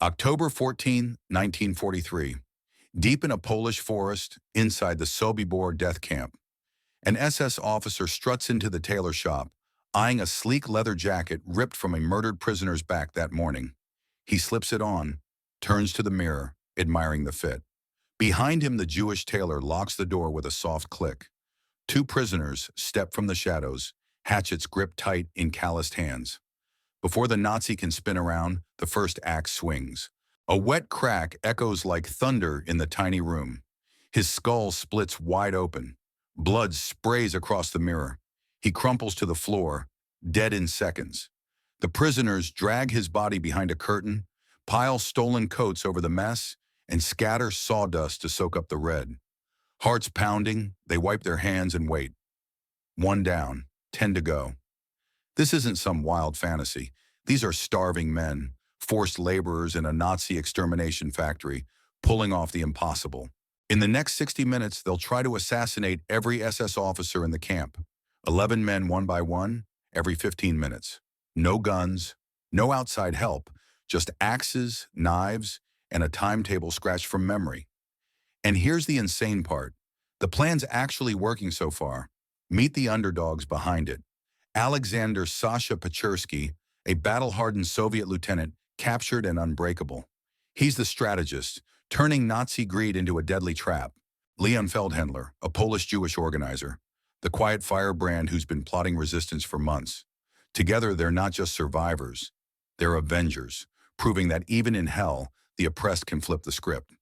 October 14, 1943. Deep in a Polish forest, inside the Sobibor death camp, an SS officer struts into the tailor shop, eyeing a sleek leather jacket ripped from a murdered prisoner's back that morning. He slips it on, turns to the mirror, admiring the fit. Behind him, the Jewish tailor locks the door with a soft click. Two prisoners step from the shadows, hatchets gripped tight in calloused hands. Before the Nazi can spin around, the first axe swings. A wet crack echoes like thunder in the tiny room. His skull splits wide open. Blood sprays across the mirror. He crumples to the floor, dead in seconds. The prisoners drag his body behind a curtain, pile stolen coats over the mess, and scatter sawdust to soak up the red. Hearts pounding, they wipe their hands and wait. One down, 10 to go. This isn't some wild fantasy. These are starving men, forced laborers in a Nazi extermination factory, pulling off the impossible. In the next 60 minutes, they'll try to assassinate every SS officer in the camp. 11 men one by one, every 15 minutes. No guns, no outside help, just axes, knives, and a timetable scratched from memory. And here's the insane part. The plan's actually working so far. Meet the underdogs behind it. Alexander Sasha Pechersky, a battle-hardened Soviet lieutenant, captured and unbreakable. He's the strategist, turning Nazi greed into a deadly trap. Leon Feldhendler, a Polish-Jewish organizer, the quiet firebrand who's been plotting resistance for months. Together, they're not just survivors, they're avengers, proving that even in hell, the oppressed can flip the script.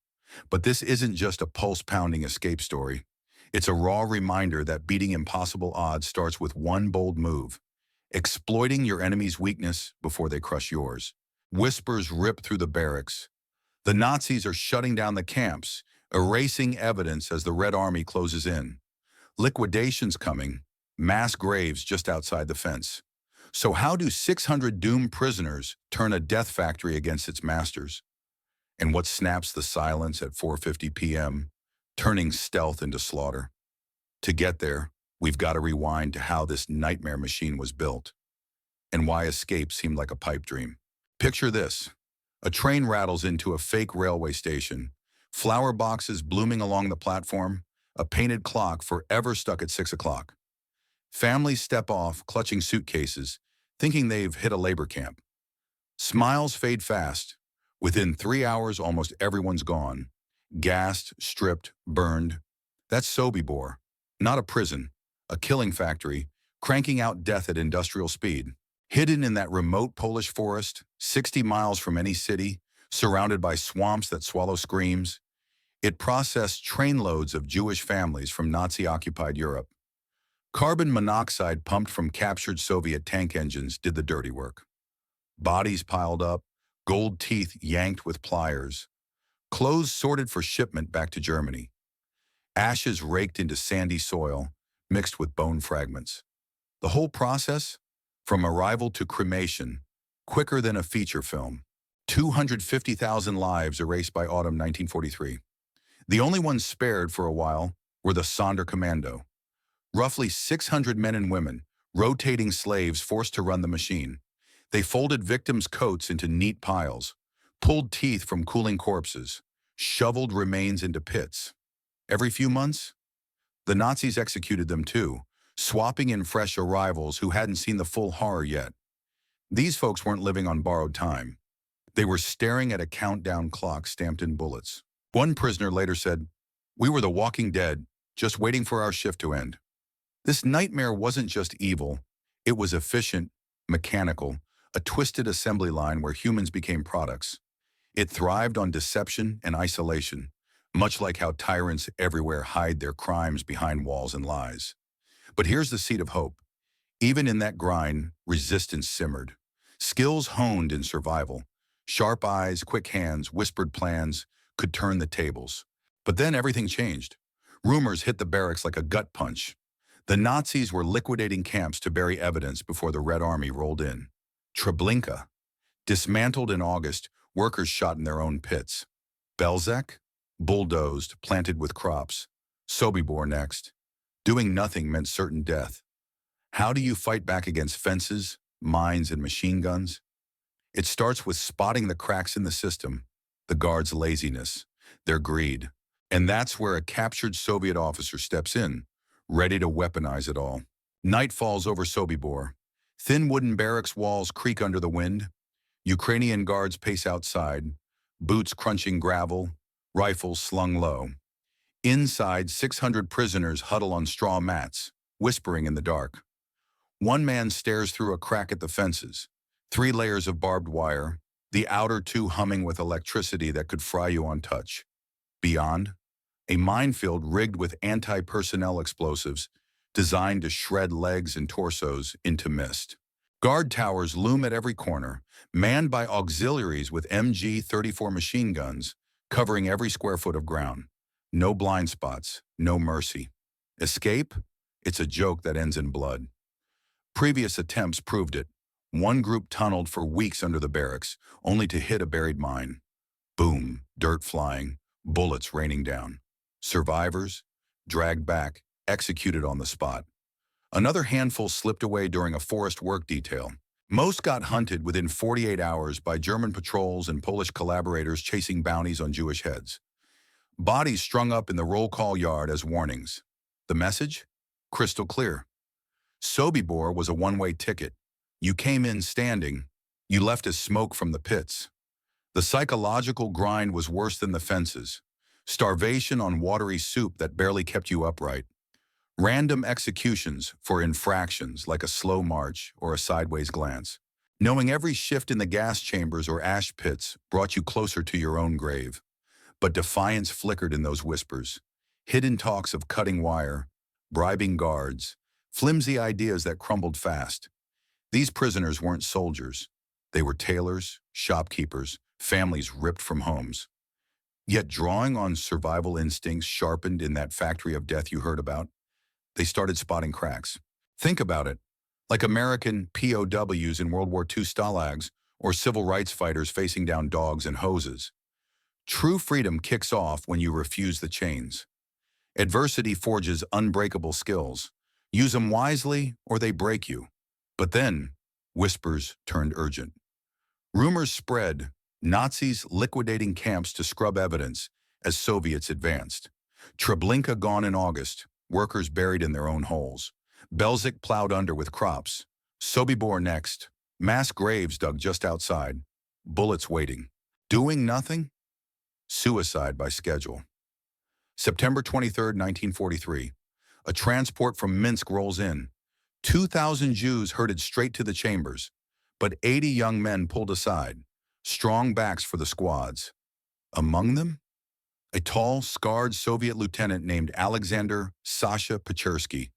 But this isn't just a pulse-pounding escape story. It's a raw reminder that beating impossible odds starts with one bold move: exploiting your enemy's weakness before they crush yours. Whispers rip through the barracks. The Nazis are shutting down the camps, erasing evidence as the Red Army closes in. Liquidation's coming, mass graves just outside the fence. So how do 600 doomed prisoners turn a death factory against its masters? And what snaps the silence at 4:50 p.m., turning stealth into slaughter? To get there, we've got to rewind to how this nightmare machine was built, and why escape seemed like a pipe dream. Picture this. A train rattles into a fake railway station, flower boxes blooming along the platform, a painted clock forever stuck at 6 o'clock. Families step off, clutching suitcases, thinking they've hit a labor camp. Smiles fade fast. Within 3 hours, almost everyone's gone. Gassed, stripped, burned. That's Sobibor, not a prison, a killing factory, cranking out death at industrial speed. Hidden in that remote Polish forest, 60 miles from any city, surrounded by swamps that swallow screams, it processed trainloads of Jewish families from Nazi-occupied Europe. Carbon monoxide pumped from captured Soviet tank engines did the dirty work. Bodies piled up, gold teeth yanked with pliers, clothes sorted for shipment back to Germany, ashes raked into sandy soil, mixed with bone fragments. The whole process, from arrival to cremation, quicker than a feature film. 250,000 lives erased by autumn 1943. The only ones spared for a while were the Sonderkommando, roughly 600 men and women, rotating slaves forced to run the machine. They folded victims' coats into neat piles, pulled teeth from cooling corpses, shoveled remains into pits. Every few months, the Nazis executed them too, swapping in fresh arrivals who hadn't seen the full horror yet. These folks weren't living on borrowed time. They were staring at a countdown clock stamped in bullets. One prisoner later said, "We were the walking dead, just waiting for our shift to end." This nightmare wasn't just evil, it was efficient, mechanical, a twisted assembly line where humans became products. It thrived on deception and isolation, much like how tyrants everywhere hide their crimes behind walls and lies. But here's the seed of hope. Even in that grind, resistance simmered. Skills honed in survival. Sharp eyes, quick hands, whispered plans could turn the tables. But then everything changed. Rumors hit the barracks like a gut punch. The Nazis were liquidating camps to bury evidence before the Red Army rolled in. Treblinka, dismantled in August, workers shot in their own pits. Belzec, bulldozed, planted with crops. Sobibor next. Doing nothing meant certain death. How do you fight back against fences, mines, and machine guns? It starts with spotting the cracks in the system, the guards' laziness, their greed. And that's where a captured Soviet officer steps in, ready to weaponize it all. Night falls over Sobibor. Thin wooden barracks walls creak under the wind. Ukrainian guards pace outside, boots crunching gravel, rifles slung low. Inside, 600 prisoners huddle on straw mats, whispering in the dark. One man stares through a crack at the fences, 3 layers of barbed wire, the outer 2 humming with electricity that could fry you on touch. Beyond, a minefield rigged with anti-personnel explosives designed to shred legs and torsos into mist. Guard towers loom at every corner, manned by auxiliaries with MG-34 machine guns, covering every square foot of ground. No blind spots, no mercy. Escape? It's a joke that ends in blood. Previous attempts proved it. One group tunneled for weeks under the barracks, only to hit a buried mine. Boom, dirt flying, bullets raining down. Survivors, dragged back, executed on the spot. Another handful slipped away during a forest work detail. Most got hunted within 48 hours by German patrols and Polish collaborators chasing bounties on Jewish heads. Bodies strung up in the roll call yard as warnings. The message? Crystal clear. Sobibor was a one-way ticket. You came in standing, you left as smoke from the pits. The psychological grind was worse than the fences. Starvation on watery soup that barely kept you upright. Random executions for infractions like a slow march or a sideways glance. Knowing every shift in the gas chambers or ash pits brought you closer to your own grave. But defiance flickered in those whispers. Hidden talks of cutting wire, bribing guards, flimsy ideas that crumbled fast. These prisoners weren't soldiers. They were tailors, shopkeepers, families ripped from homes. Yet drawing on survival instincts sharpened in that factory of death you heard about, they started spotting cracks. Think about it, like American POWs in World War II stalags or civil rights fighters facing down dogs and hoses. True freedom kicks off when you refuse the chains. Adversity forges unbreakable skills. Use them wisely or they break you. But then, whispers turned urgent. Rumors spread, Nazis liquidating camps to scrub evidence as Soviets advanced. Treblinka gone in August, workers buried in their own holes. Belzec plowed under with crops. Sobibor next, mass graves dug just outside. Bullets waiting. Doing nothing? Suicide by schedule. September 23, 1943. A transport from Minsk rolls in. 2,000 Jews herded straight to the chambers, but 80 young men pulled aside, strong backs for the squads. Among them, a tall, scarred Soviet lieutenant named Alexander Sasha Pechersky.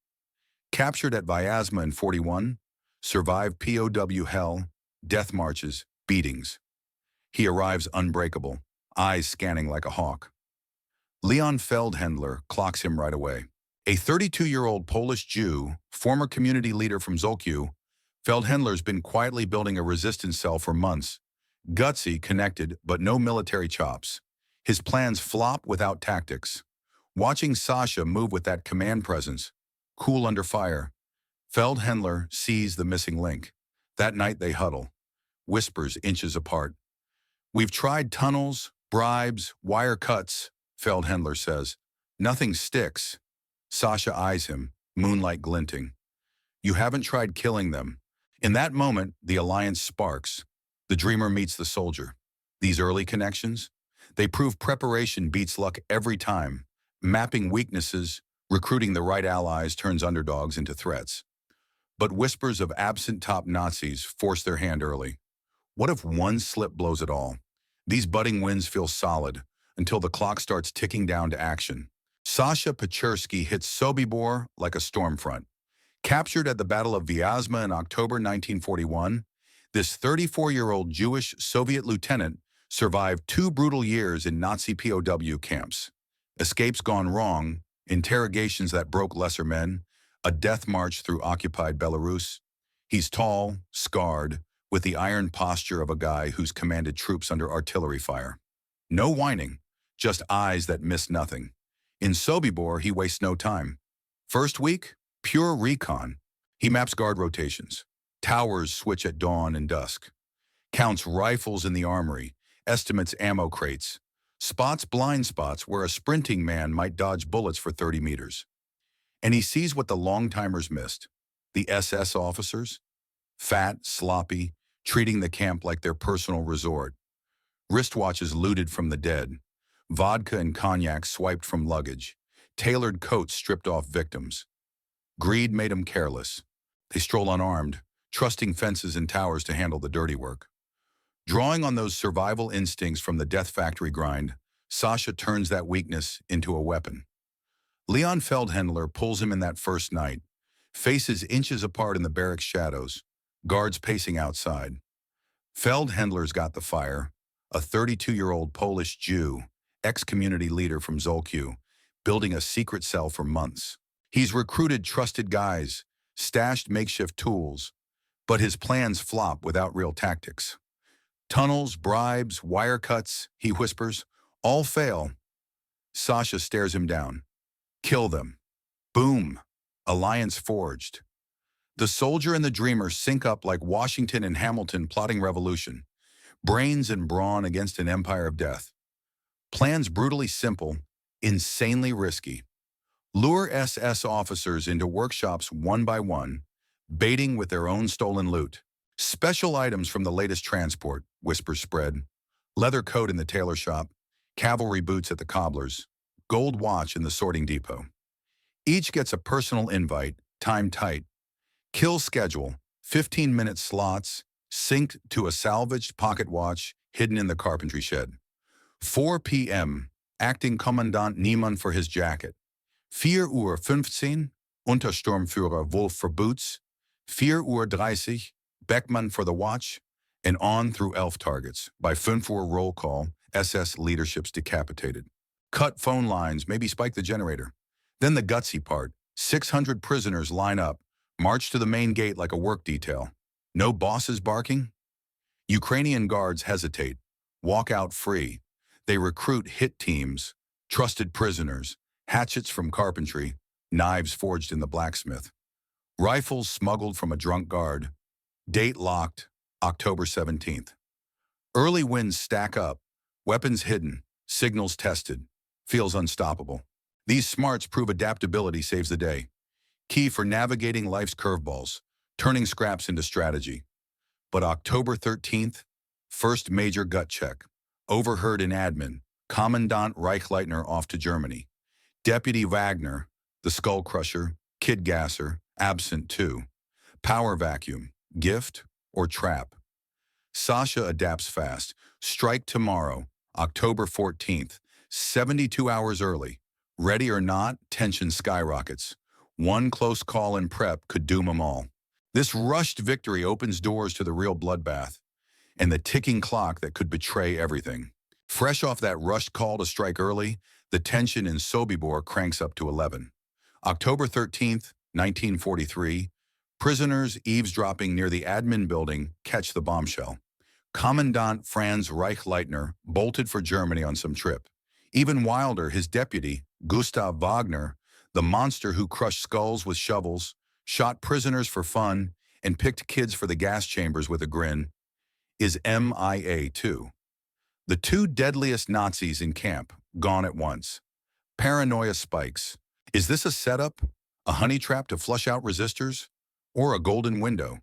Captured at Vyazma in 41, survived POW hell, death marches, beatings. He arrives unbreakable, eyes scanning like a hawk. Leon Feldhendler clocks him right away. A 32-year-old Polish Jew, former community leader from Zolkiw, Feldhendler's been quietly building a resistance cell for months. Gutsy, connected, but no military chops. His plans flop without tactics. Watching Sasha move with that command presence, cool under fire, Feldhendler sees the missing link. That night they huddle, whispers inches apart. We've tried tunnels, bribes, wire cuts, Feldhendler says. Nothing sticks. Sasha eyes him, moonlight glinting. You haven't tried killing them. In that moment, the alliance sparks. The dreamer meets the soldier. These early connections, they prove preparation beats luck every time. Mapping weaknesses, recruiting the right allies turns underdogs into threats. But whispers of absent top Nazis force their hand early. What if one slip blows it all? These budding wins feel solid until the clock starts ticking down to action. Sasha Pechersky hits Sobibor like a storm front. Captured at the Battle of Vyazma in October 1941, this 34-year-old Jewish Soviet lieutenant survived 2 brutal years in Nazi POW camps. Escapes gone wrong, interrogations that broke lesser men, a death march through occupied Belarus. He's tall, scarred, with the iron posture of a guy who's commanded troops under artillery fire. No whining, just eyes that miss nothing. In Sobibor, he wastes no time. First week, pure recon. He maps guard rotations. Towers switch at dawn and dusk. Counts rifles in the armory, estimates ammo crates, spots blind spots where a sprinting man might dodge bullets for 30 meters. And he sees what the long-timers missed. The SS officers, fat, sloppy, treating the camp like their personal resort. Wristwatches looted from the dead. Vodka and cognac swiped from luggage. Tailored coats stripped off victims. Greed made them careless. They stroll unarmed, trusting fences and towers to handle the dirty work. Drawing on those survival instincts from the death factory grind, Sasha turns that weakness into a weapon. Leon Feldhendler pulls him in that first night, faces inches apart in the barracks shadows, guards pacing outside. Feldhendler's got the fire, a 32-year-old Polish Jew, ex-community leader from Zolkiw, building a secret cell for months. He's recruited trusted guys, stashed makeshift tools, but his plans flop without real tactics. Tunnels, bribes, wire cuts, he whispers, all fail. Sasha stares him down. Kill them. Boom. Alliance forged. The soldier and the dreamer sync up like Washington and Hamilton plotting revolution. Brains and brawn against an empire of death. Plans brutally simple, insanely risky. Lure SS officers into workshops one by one, baiting with their own stolen loot. Special items from the latest transport, whispers spread. Leather coat in the tailor shop, cavalry boots at the cobbler's, gold watch in the sorting depot. Each gets a personal invite, time tight. Kill schedule, 15-minute slots, synced to a salvaged pocket watch hidden in the carpentry shed. 4 p.m., acting Kommandant Niemann for his jacket. 4:15 Untersturmführer Wolf for boots. 4:30 Beckmann for the watch. And on through elf targets. By 5 Uhr roll call, SS leadership's decapitated. Cut phone lines, maybe spike the generator. Then the gutsy part. 600 prisoners line up, march to the main gate like a work detail. No bosses barking? Ukrainian guards hesitate, walk out free. They recruit hit teams, trusted prisoners, hatchets from carpentry, knives forged in the blacksmith. Rifles smuggled from a drunk guard. Date locked, October 17th. Early wins stack up, weapons hidden, signals tested. Feels unstoppable. These smarts prove adaptability saves the day. Key for navigating life's curveballs, turning scraps into strategy. But October 13th, first major gut check. Overheard in admin, Commandant Reichleitner off to Germany. Deputy Wagner, the skull crusher, kid gasser, absent too. Power vacuum, gift or trap. Sasha adapts fast. Strike tomorrow, October 14th, 72 hours early. Ready or not, tension skyrockets. One close call and prep could doom them all. This rushed victory opens doors to the real bloodbath and the ticking clock that could betray everything. Fresh off that rushed call to strike early, the tension in Sobibor cranks up to 11. October 13th, 1943, prisoners eavesdropping near the admin building catch the bombshell. Commandant Franz Reichleitner bolted for Germany on some trip. Even wilder, his deputy, Gustav Wagner, the monster who crushed skulls with shovels, shot prisoners for fun, and picked kids for the gas chambers with a grin, is MIA too. The two deadliest Nazis in camp, gone at once. Paranoia spikes. Is this a setup? A honey trap to flush out resistors? Or a golden window?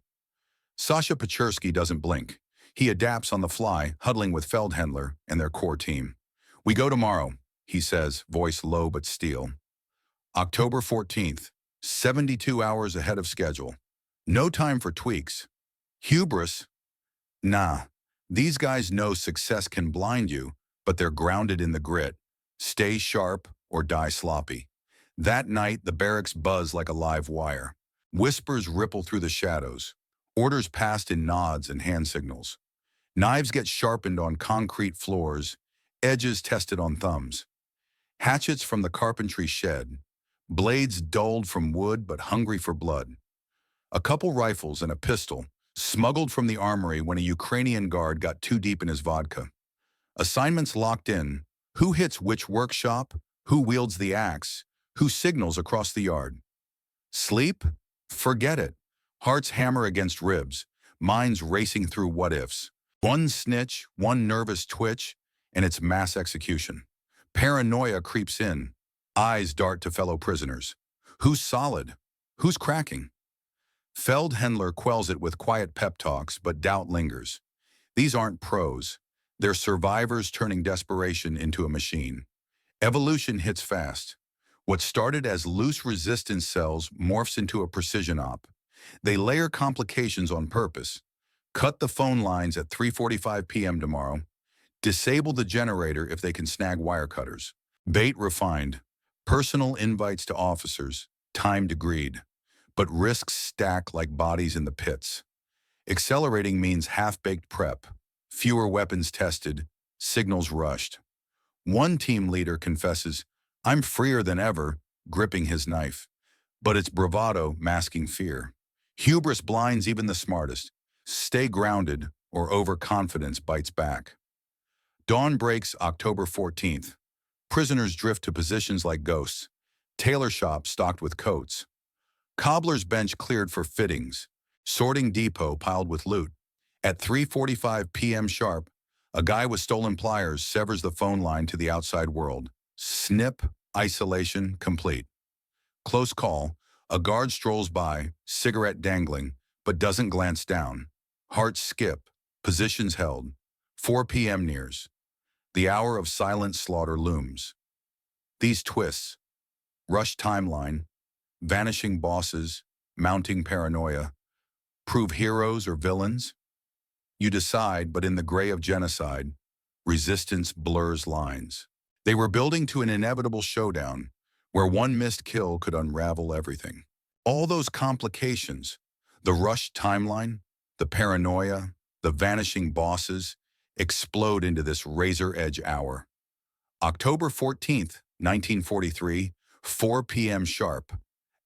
Sasha Pechersky doesn't blink. He adapts on the fly, huddling with Feldhendler and their core team. We go tomorrow, he says, voice low but steel. October 14th, 72 hours ahead of schedule. No time for tweaks. Hubris? Nah, these guys know success can blind you, but they're grounded in the grit. Stay sharp or die sloppy. That night, the barracks buzz like a live wire. Whispers ripple through the shadows. Orders passed in nods and hand signals. Knives get sharpened on concrete floors, edges tested on thumbs. Hatchets from the carpentry shed, blades dulled from wood but hungry for blood. A couple rifles and a pistol, smuggled from the armory when a Ukrainian guard got too deep in his vodka. Assignments locked in, who hits which workshop, who wields the axe, who signals across the yard. Sleep? Forget it. Hearts hammer against ribs, minds racing through what-ifs. One snitch, one nervous twitch, and it's mass execution. Paranoia creeps in. Eyes dart to fellow prisoners. Who's solid? Who's cracking? Himmler quells it with quiet pep talks, but doubt lingers. These aren't pros. They're survivors turning desperation into a machine. Evolution hits fast. What started as loose resistance cells morphs into a precision op. They layer complications on purpose. Cut the phone lines at 3:45 p.m. tomorrow. Disable the generator if they can snag wire cutters. Bait refined. Personal invites to officers. Timed agreed. But risks stack like bodies in the pits. Accelerating means half-baked prep. Fewer weapons tested. Signals rushed. One team leader confesses, "I'm freer than ever," gripping his knife. But it's bravado masking fear. Hubris blinds even the smartest. Stay grounded, or overconfidence bites back. Dawn breaks October 14th. Prisoners drift to positions like ghosts. Tailor shop stocked with coats. Cobbler's bench cleared for fittings. Sorting depot piled with loot. At 3:45 p.m. sharp, a guy with stolen pliers severs the phone line to the outside world. Snip, isolation complete. Close call, a guard strolls by, cigarette dangling, but doesn't glance down. Hearts skip, positions held. 4 p.m. nears. The hour of silent slaughter looms. These twists, rushed timeline, vanishing bosses, mounting paranoia, prove heroes or villains? You decide, but in the gray of genocide, resistance blurs lines. They were building to an inevitable showdown, where one missed kill could unravel everything. All those complications, the rushed timeline, the paranoia, the vanishing bosses, explode into this razor-edge hour. October 14th, 1943, 4 p.m. sharp.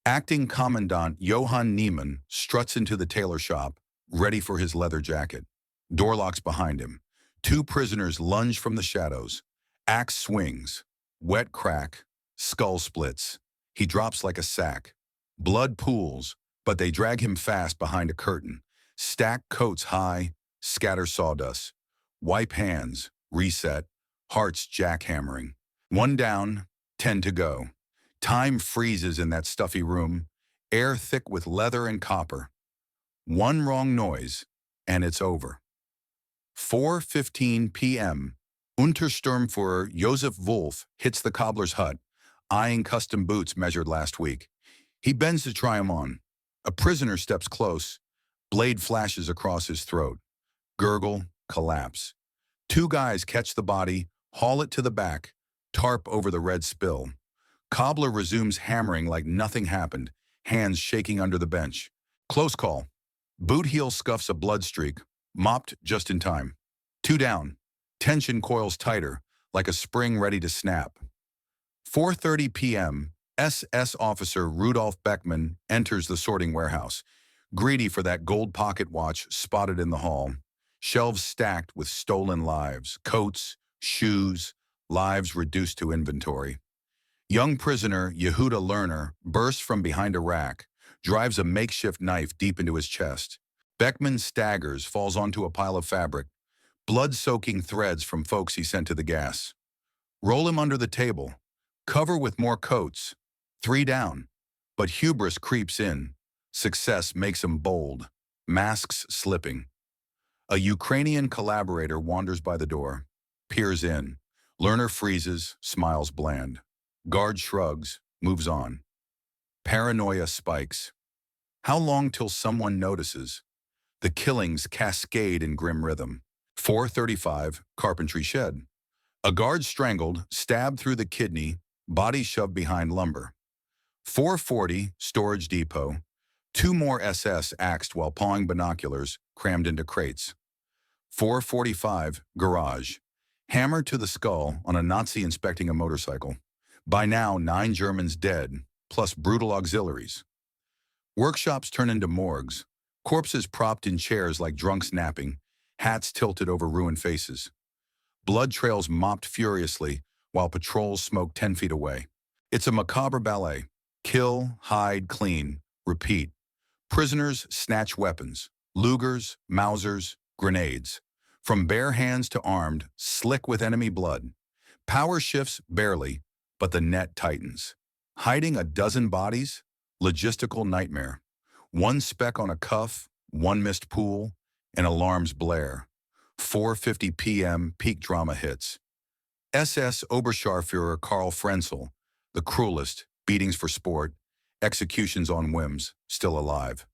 Acting Commandant Johann Niemann struts into the tailor shop, ready for his leather jacket. Door locks behind him. Two prisoners lunge from the shadows. Axe swings. Wet crack. Skull splits. He drops like a sack. Blood pools, but they drag him fast behind a curtain. Stack coats high. Scatter sawdust. Wipe hands. Reset. Hearts jackhammering. One down. 10 to go. Time freezes in that stuffy room. Air thick with leather and copper. One wrong noise, and it's over. 4:15 p.m. Untersturmführer Josef Wolf hits the cobbler's hut, eyeing custom boots measured last week. He bends to try 'em on. A prisoner steps close. Blade flashes across his throat. Gurgle, collapse. Two guys catch the body, haul it to the back, tarp over the red spill. Cobbler resumes hammering like nothing happened, hands shaking under the bench. Close call. Boot heel scuffs a blood streak, mopped just in time. Two down. Tension coils tighter, like a spring ready to snap. 4:30 p.m., SS officer Rudolf Beckmann enters the sorting warehouse, greedy for that gold pocket watch spotted in the hall. Shelves stacked with stolen lives, coats, shoes, lives reduced to inventory. Young prisoner Yehuda Lerner bursts from behind a rack, drives a makeshift knife deep into his chest. Beckman staggers, falls onto a pile of fabric, blood-soaking threads from folks he sent to the gas. Roll him under the table. Cover with more coats. 3 down. But hubris creeps in. Success makes him bold. Masks slipping. A Ukrainian collaborator wanders by the door, peers in. Lerner freezes, smiles bland. Guard shrugs, moves on. Paranoia spikes. How long till someone notices? The killings cascade in grim rhythm. 4:35, carpentry shed. A guard strangled, stabbed through the kidney, body shoved behind lumber. 4:40, storage depot. Two more SS axed while pawing binoculars, crammed into crates. 4:45, garage. Hammer to the skull on a Nazi inspecting a motorcycle. By now, 9 Germans dead, plus brutal auxiliaries. Workshops turn into morgues. Corpses propped in chairs like drunks napping, hats tilted over ruined faces. Blood trails mopped furiously, while patrols smoke 10 feet away. It's a macabre ballet. Kill, hide, clean, repeat. Prisoners snatch weapons. Lugers, Mausers, grenades. From bare hands to armed, slick with enemy blood. Power shifts barely, but the net tightens. Hiding a dozen bodies? Logistical nightmare. One speck on a cuff, one missed pool, and alarms blare. 4:50 p.m. peak drama hits. SS Oberscharführer Karl Frenzel, the cruelest, beatings for sport, executions on whims, still alive.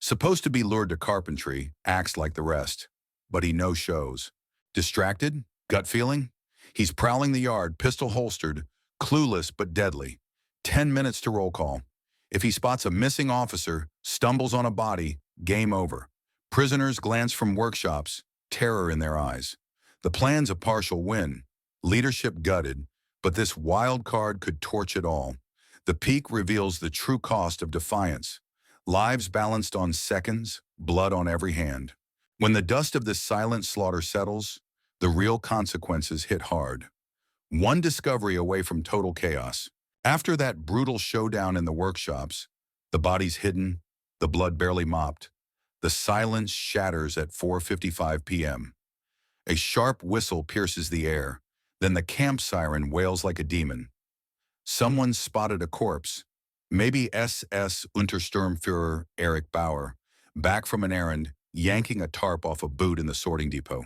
Supposed to be lured to carpentry, acts like the rest. But he no-shows. Distracted? Gut feeling? He's prowling the yard, pistol holstered, clueless but deadly. 10 minutes to roll call. If he spots a missing officer, stumbles on a body, game over. Prisoners glance from workshops, terror in their eyes. The plan's a partial win. Leadership gutted, but this wild card could torch it all. The peak reveals the true cost of defiance. Lives balanced on seconds, blood on every hand. When the dust of this silent slaughter settles, the real consequences hit hard. One discovery away from total chaos. After that brutal showdown in the workshops, the bodies hidden, the blood barely mopped, the silence shatters at 4:55 p.m. A sharp whistle pierces the air, then the camp siren wails like a demon. Someone spotted a corpse, maybe SS Untersturmführer Erich Bauer, back from an errand, yanking a tarp off a boot in the sorting depot.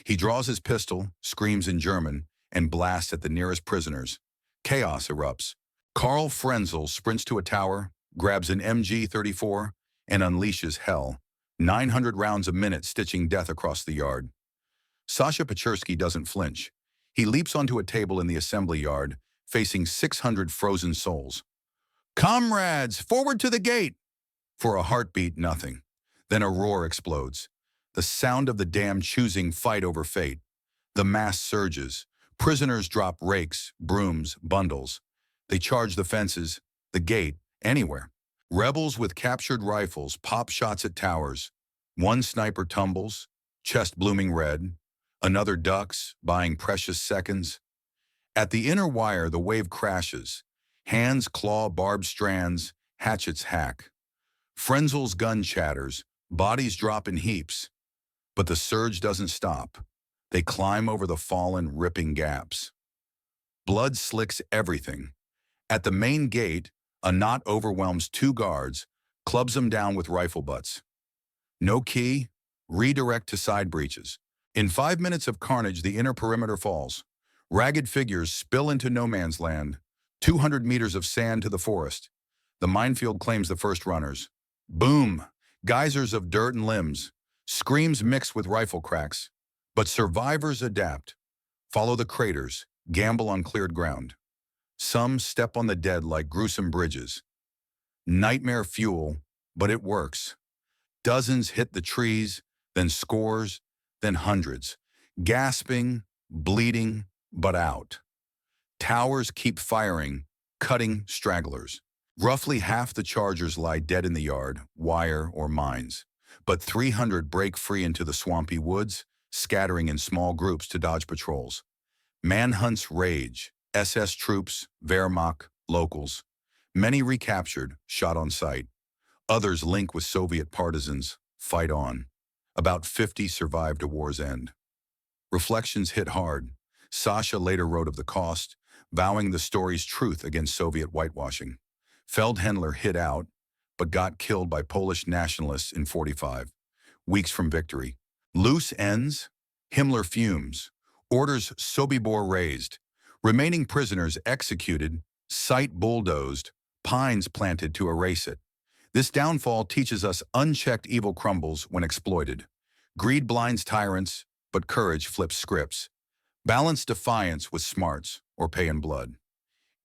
He draws his pistol, screams in German, and blasts at the nearest prisoners. Chaos erupts. Karl Frenzel sprints to a tower, grabs an MG-34, and unleashes hell. 900 rounds a minute stitching death across the yard. Sasha Pechersky doesn't flinch. He leaps onto a table in the assembly yard, facing 600 frozen souls. "Comrades, forward to the gate!" For a heartbeat, nothing. Then a roar explodes. The sound of the damned choosing fight over fate. The mass surges. Prisoners drop rakes, brooms, bundles. They charge the fences, the gate, anywhere. Rebels with captured rifles pop shots at towers. One sniper tumbles, chest blooming red. Another ducks, buying precious seconds. At the inner wire, the wave crashes. Hands claw barbed strands, hatchets hack. Frenzel's gun chatters, bodies drop in heaps. But the surge doesn't stop. They climb over the fallen, ripping gaps. Blood slicks everything. At the main gate, a knot overwhelms two guards, clubs them down with rifle butts. No key, redirect to side breaches. In 5 minutes of carnage, the inner perimeter falls. Ragged figures spill into no man's land. 200 meters of sand to the forest. The minefield claims the first runners. Boom! Geysers of dirt and limbs. Screams mixed with rifle cracks. But survivors adapt. Follow the craters, gamble on cleared ground. Some step on the dead like gruesome bridges. Nightmare fuel, but it works. Dozens hit the trees, then scores, then hundreds. Gasping, bleeding, but out. Towers keep firing, cutting stragglers. Roughly half the chargers lie dead in the yard, wire or mines. But 300 break free into the swampy woods, scattering in small groups to dodge patrols. Manhunts rage. SS troops, Wehrmacht, locals. Many recaptured, shot on sight. Others link with Soviet partisans, fight on. About 50 survived to war's end. Reflections hit hard. Sasha later wrote of the cost, vowing the story's truth against Soviet whitewashing. Himmler hid out, but got killed by Polish nationalists in 45. Weeks from victory. Loose ends, Himmler fumes. Orders Sobibor raised. Remaining prisoners executed, site bulldozed, pines planted to erase it. This downfall teaches us unchecked evil crumbles when exploited. Greed blinds tyrants, but courage flips scripts. Balance defiance with smarts or pay in blood.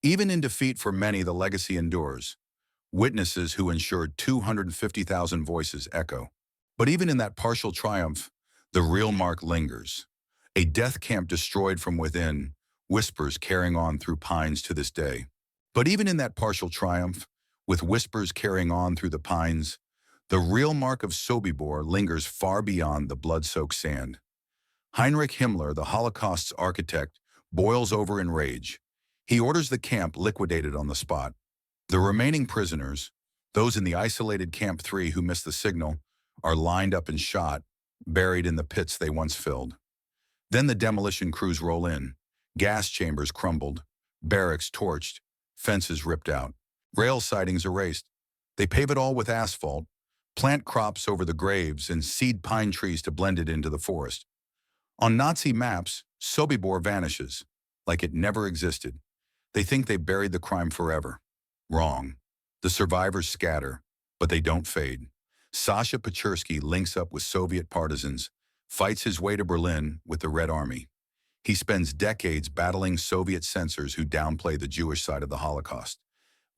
Even in defeat for many, the legacy endures. Witnesses who ensured 250,000 voices echo. But even in that partial triumph, the real mark lingers. A death camp destroyed from within, whispers carrying on through pines to this day. But even in that partial triumph, with whispers carrying on through the pines, the real mark of Sobibor lingers far beyond the blood-soaked sand. Heinrich Himmler, the Holocaust's architect, boils over in rage. He orders the camp liquidated on the spot. The remaining prisoners, those in the isolated Camp 3 who missed the signal, are lined up and shot, buried in the pits they once filled. Then the demolition crews roll in. Gas chambers crumbled, barracks torched, fences ripped out, rail sidings erased. They pave it all with asphalt, plant crops over the graves, and seed pine trees to blend it into the forest. On Nazi maps, Sobibor vanishes, like it never existed. They think they buried the crime forever. Wrong. The survivors scatter, but they don't fade. Sasha Pechersky links up with Soviet partisans, fights his way to Berlin with the Red Army. He spends decades battling Soviet censors who downplay the Jewish side of the Holocaust,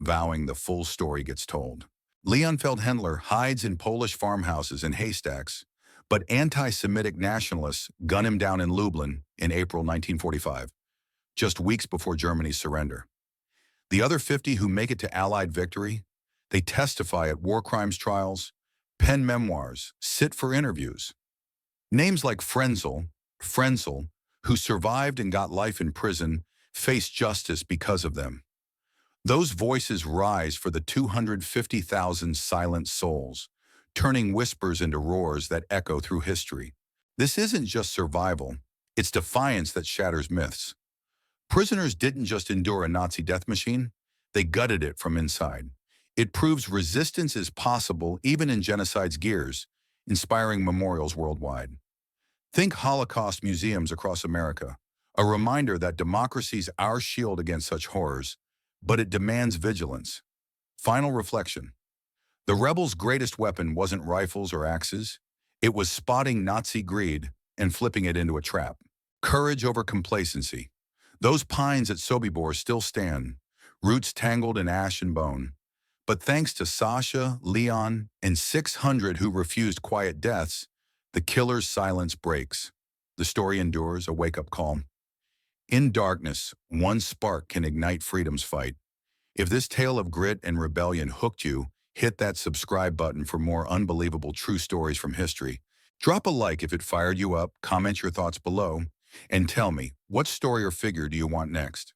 vowing the full story gets told. Leon Feldhendler hides in Polish farmhouses and haystacks, but anti-Semitic nationalists gun him down in Lublin in April 1945, just weeks before Germany's surrender. The other 50 who make it to Allied victory, they testify at war crimes trials, pen memoirs, sit for interviews. Names like Frenzel, who survived and got life in prison, face justice because of them. Those voices rise for the 250,000 silent souls, turning whispers into roars that echo through history. This isn't just survival, it's defiance that shatters myths. Prisoners didn't just endure a Nazi death machine, they gutted it from inside. It proves resistance is possible even in genocide's gears, inspiring memorials worldwide. Think Holocaust museums across America, a reminder that democracy's our shield against such horrors, but it demands vigilance. Final reflection. The rebels' greatest weapon wasn't rifles or axes. It was spotting Nazi greed and flipping it into a trap. Courage over complacency. Those pines at Sobibor still stand, roots tangled in ash and bone. But thanks to Sasha, Leon, and 600 who refused quiet deaths, the killer's silence breaks. The story endures, a wake-up call. In darkness, one spark can ignite freedom's fight. If this tale of grit and rebellion hooked you, hit that subscribe button for more unbelievable true stories from history. Drop a like if it fired you up, comment your thoughts below, and tell me, what story or figure do you want next?